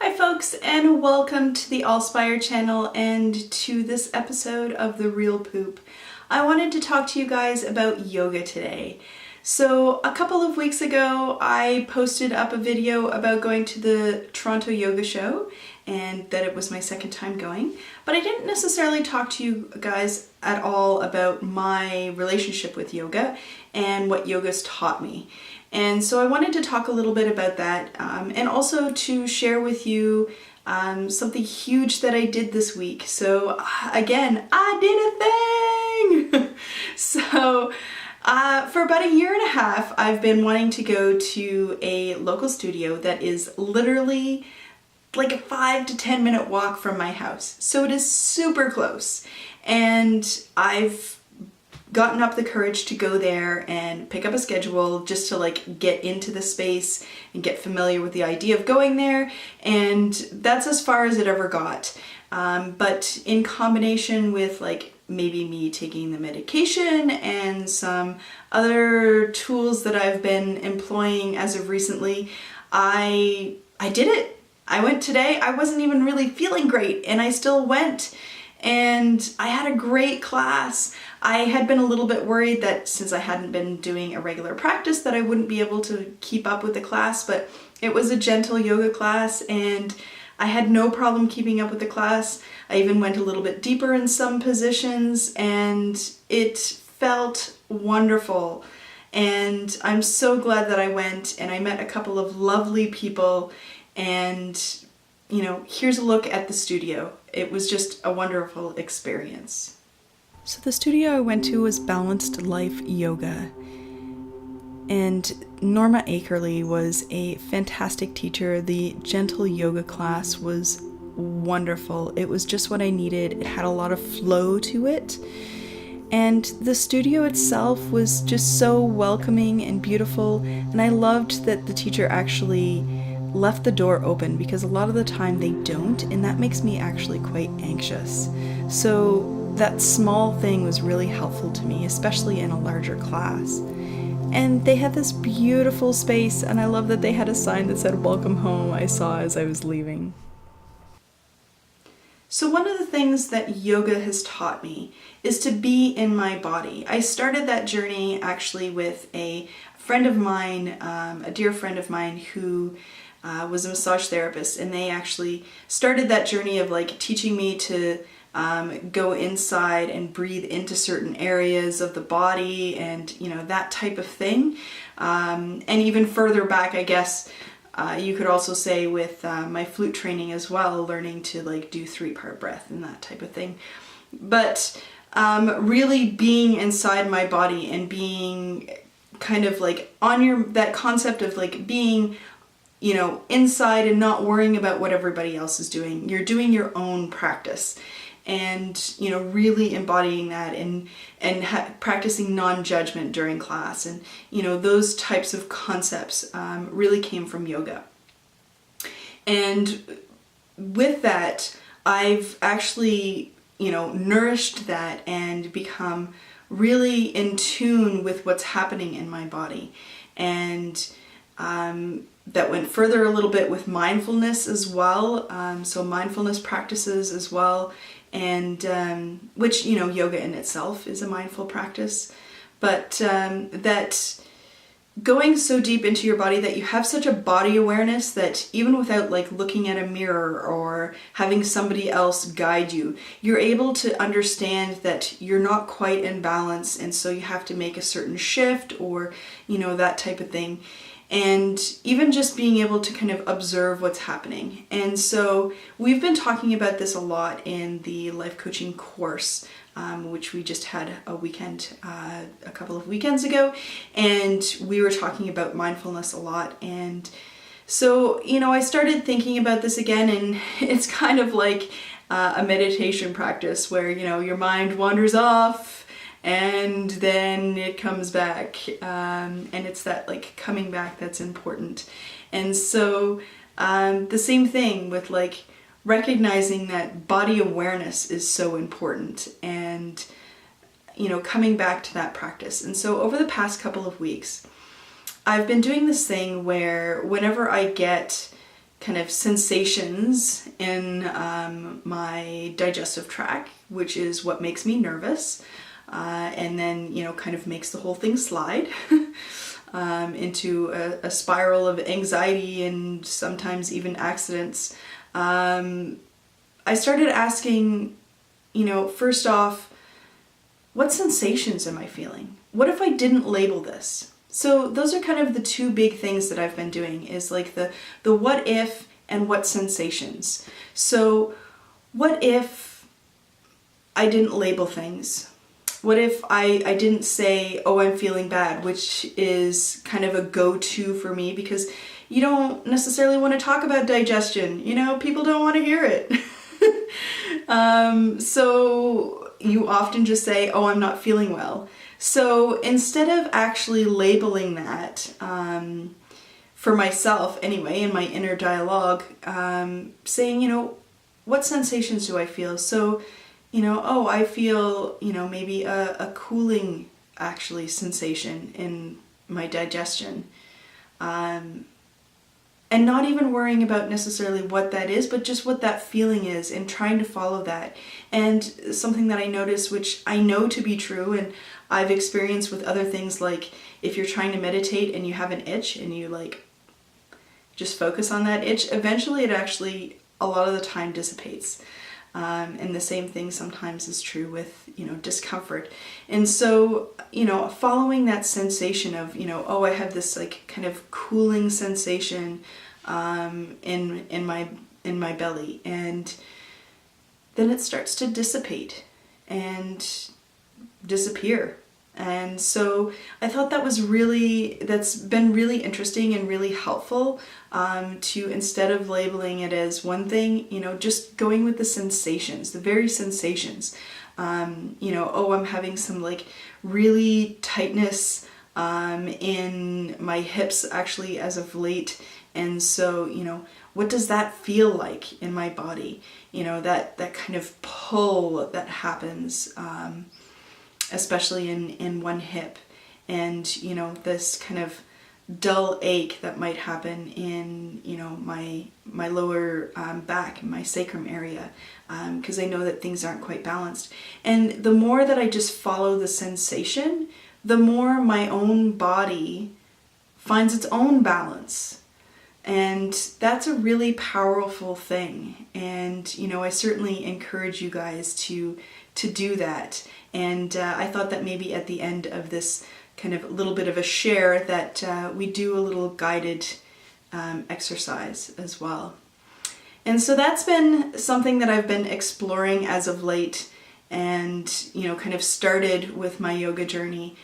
Hi folks, and welcome to the Allspire channel and to this episode of The Real Poop. I wanted to talk to you guys about yoga today. So a couple of weeks ago I posted up a video about going to the Toronto Yoga Show and that it was my second time going, but I didn't necessarily talk to you guys at all about my relationship with yoga and what yoga's taught me. And so I wanted to talk a little bit about that and also to share with you something huge that I did this week. So again, I did a thing! So for about a year and a half, I've been wanting to go to a local studio that is literally like a 5 to 10 minute walk from my house. So it is super close. And I've gotten up the courage to go there and pick up a schedule just to like get into the space and get familiar with the idea of going there, and that's as far as it ever got. But in combination with like maybe me taking the medication and some other tools that I've been employing as of recently, I did it. I went today. I wasn't even really feeling great and I still went. And I had a great class. I had been a little bit worried that since I hadn't been doing a regular practice that I wouldn't be able to keep up with the class, but it was a gentle yoga class and I had no problem keeping up with the class. I even went a little bit deeper in some positions and it felt wonderful. And I'm so glad that I went and I met a couple of lovely people, and you know, here's a look at the studio. It was just a wonderful experience. So the studio I went to was Balanced Life Yoga. And Norma Akerley was a fantastic teacher. The gentle yoga class was wonderful. It was just what I needed. It had a lot of flow to it. And the studio itself was just so welcoming and beautiful. And I loved that the teacher actually left the door open, because a lot of the time they don't, and that makes me actually quite anxious. So that small thing was really helpful to me, especially in a larger class. And they had this beautiful space, and I love that they had a sign that said "Welcome Home" I saw as I was leaving. So one of the things that yoga has taught me is to be in my body. I started that journey actually with a friend of mine, a dear friend of mine who was a massage therapist, and they actually started that journey of like teaching me to go inside and breathe into certain areas of the body and, you know, that type of thing. And even further back, I guess, you could also say with my flute training as well, learning to like do 3-part breath and that type of thing. But really being inside my body and being kind of like on that concept of like being, you know, inside and not worrying about what everybody else is doing. You're doing your own practice and, you know, really embodying that and practicing non-judgment during class. And, you know, those types of concepts really came from yoga. And with that, I've actually, you know, nourished that and become really in tune with what's happening in my body. And that went further a little bit with mindfulness as well, so mindfulness practices as well, and which, you know, yoga in itself is a mindful practice, but that going so deep into your body that you have such a body awareness that even without like looking at a mirror or having somebody else guide you, you're able to understand that you're not quite in balance, and so you have to make a certain shift or, you know, that type of thing. And even just being able to kind of observe what's happening. And so we've been talking about this a lot in the life coaching course, which we just had a weekend, a couple of weekends ago, and we were talking about mindfulness a lot. And so, you know, I started thinking about this again, and it's kind of like a meditation practice where, you know, your mind wanders off and then it comes back, and it's that like coming back that's important. And so the same thing with like recognizing that body awareness is so important, and, you know, coming back to that practice. And so over the past couple of weeks I've been doing this thing where whenever I get kind of sensations in my digestive tract, which is what makes me nervous, and then, kind of makes the whole thing slide into a spiral of anxiety and sometimes even accidents. I started asking, first off, what sensations am I feeling? What if I didn't label this? So those are kind of the two big things that I've been doing, is like the what if and what sensations. So what if I didn't label things? What if I didn't say, oh, I'm feeling bad, which is kind of a go-to for me because you don't necessarily want to talk about digestion. People don't want to hear it. So you often just say, oh, I'm not feeling well. So instead of actually labeling that, for myself anyway, in my inner dialogue, saying, what sensations do I feel? So, oh, I feel, maybe a cooling actually sensation in my digestion. And not even worrying about necessarily what that is, but just what that feeling is and trying to follow that. And something that I notice, which I know to be true, and I've experienced with other things, like if you're trying to meditate and you have an itch and you just focus on that itch, eventually it actually a lot of the time dissipates. And the same thing sometimes is true with, discomfort. And so, following that sensation of, oh, I have this kind of cooling sensation in my belly, and then it starts to dissipate and disappear. And so I thought that's been really interesting and really helpful, to, instead of labeling it as one thing, just going with the sensations, the very sensations. Oh, I'm having some really tightness in my hips actually as of late. And so, what does that feel like in my body? That kind of pull that happens, especially in one hip, and this kind of dull ache that might happen in my lower back, my sacrum area, because I know that things aren't quite balanced. And the more that I just follow the sensation, the more my own body finds its own balance. And that's a really powerful thing. And I certainly encourage you guys to do that. And I thought that maybe at the end of this kind of little bit of a share that we do a little guided exercise as well. And so that's been something that I've been exploring as of late, and kind of started with my yoga journey,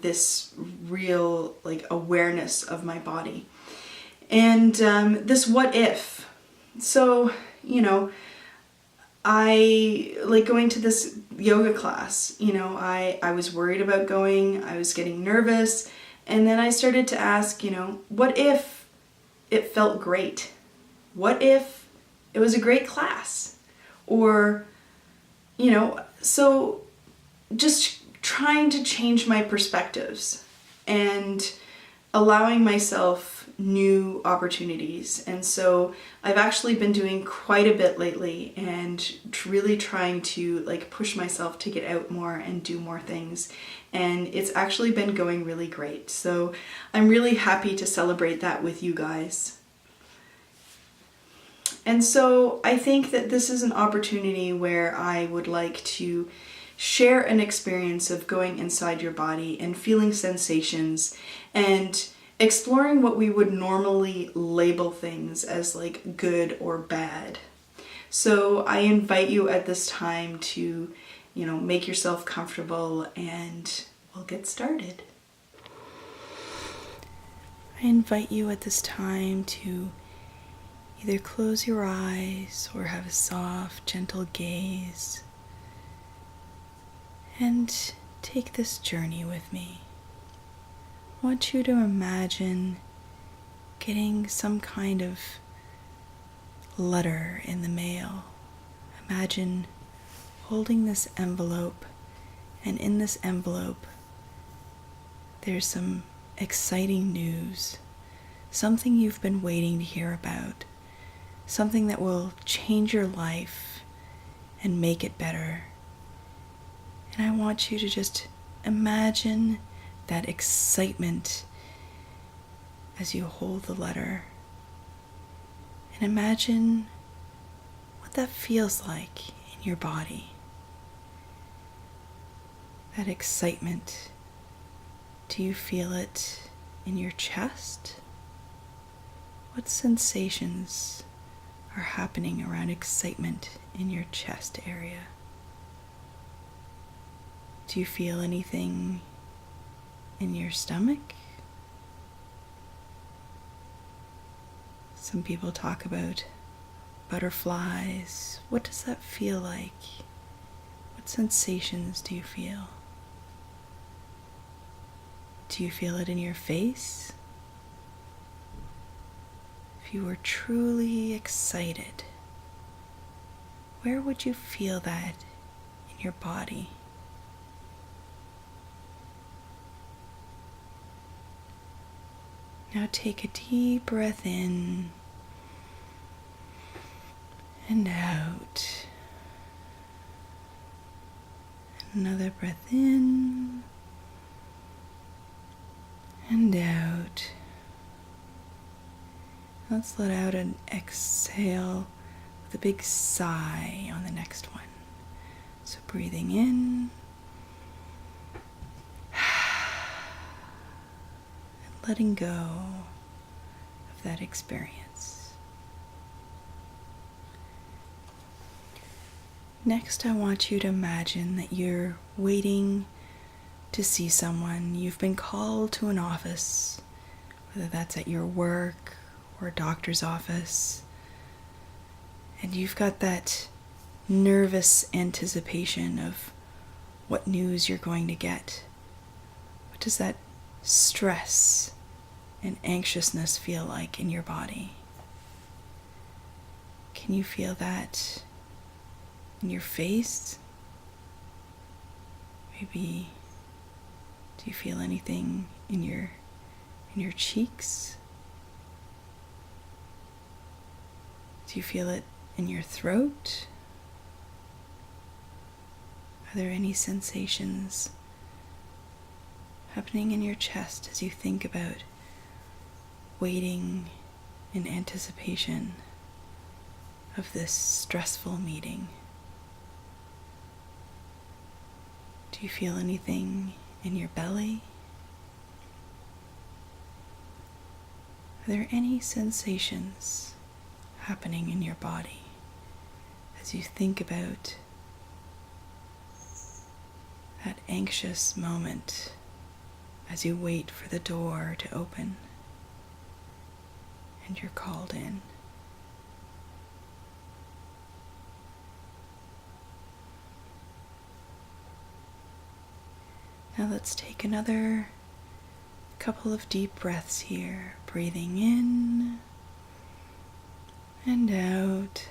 this real awareness of my body. And this what if. So, I going to this yoga class, I was worried about going, I was getting nervous, and then I started to ask, what if it felt great? What if it was a great class? Or, so just trying to change my perspectives and allowing myself new opportunities. And so I've actually been doing quite a bit lately, and really trying to push myself to get out more and do more things. And it's actually been going really great. So I'm really happy to celebrate that with you guys. And so I think that this is an opportunity where I would like to share an experience of going inside your body and feeling sensations and exploring what we would normally label things as good or bad. So I invite you at this time to, make yourself comfortable, and we'll get started. I invite you at this time to either close your eyes or have a soft, gentle gaze, and take this journey with me. I want you to imagine getting some kind of letter in the mail. Imagine holding this envelope, and in this envelope there's some exciting news, something you've been waiting to hear about, something that will change your life and make it better. And I want you to just imagine that excitement as you hold the letter. And imagine what that feels like in your body. That excitement. Do you feel it in your chest? What sensations are happening around excitement in your chest area? Do you feel anything in your stomach? Some people talk about butterflies. What does that feel like? What sensations do you feel? Do you feel it in your face? If you were truly excited, where would you feel that in your body? Now take a deep breath in and out. Another breath in and out. Let's let out an exhale with a big sigh on the next one. So breathing in and letting go of that experience. Next, I want you to imagine that you're waiting to see someone. You've been called to an office, whether that's at your work or a doctor's office, and you've got that nervous anticipation of what news you're going to get. What does that stress and anxiousness feel like in your body? Can you feel that in your face? Maybe do you feel anything in your cheeks? Do you feel it in your throat? Are there any sensations happening in your chest as you think about waiting in anticipation of this stressful meeting? Do you feel anything in your belly? Are there any sensations happening in your body as you think about that anxious moment as you wait for the door to open and you're called in? Now let's take another couple of deep breaths here, breathing in and out,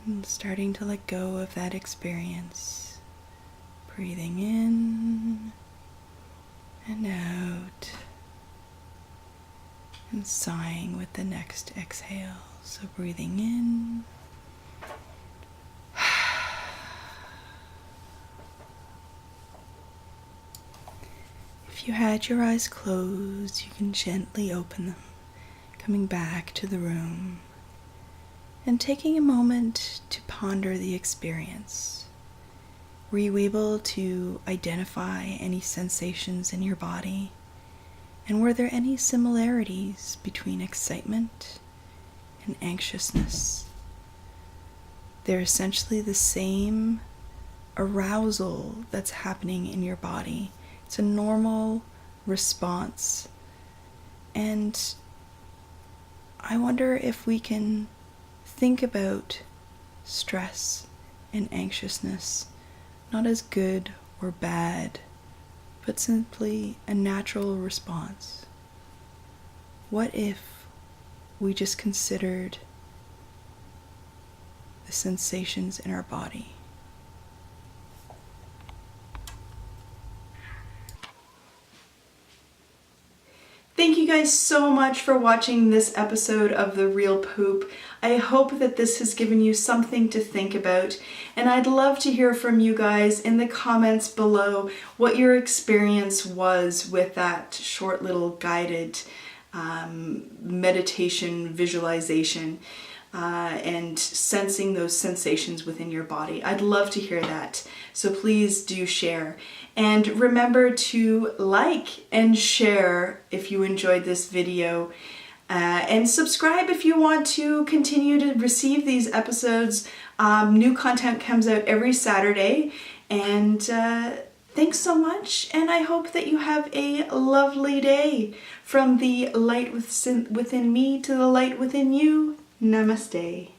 and starting to let go of that experience, breathing in and out, and sighing with the next exhale. So breathing in If you had your eyes closed, you can gently open them, coming back to the room and taking a moment to ponder the experience. Were you able to identify any sensations in your body? And were there any similarities between excitement and anxiousness? They're essentially the same arousal that's happening in your body. It's a normal response. And I wonder if we can think about stress and anxiousness not as good or bad, but simply a natural response. What if we just considered the sensations in our body? Thank you guys so much for watching this episode of The Real Poop. I hope that this has given you something to think about, and I'd love to hear from you guys in the comments below what your experience was with that short little guided meditation visualization and sensing those sensations within your body. I'd love to hear that, so please do share. And remember to like and share if you enjoyed this video, and subscribe if you want to continue to receive these episodes. New content comes out every Saturday, and thanks so much, and I hope that you have a lovely day. From the light within me to the light within you, namaste.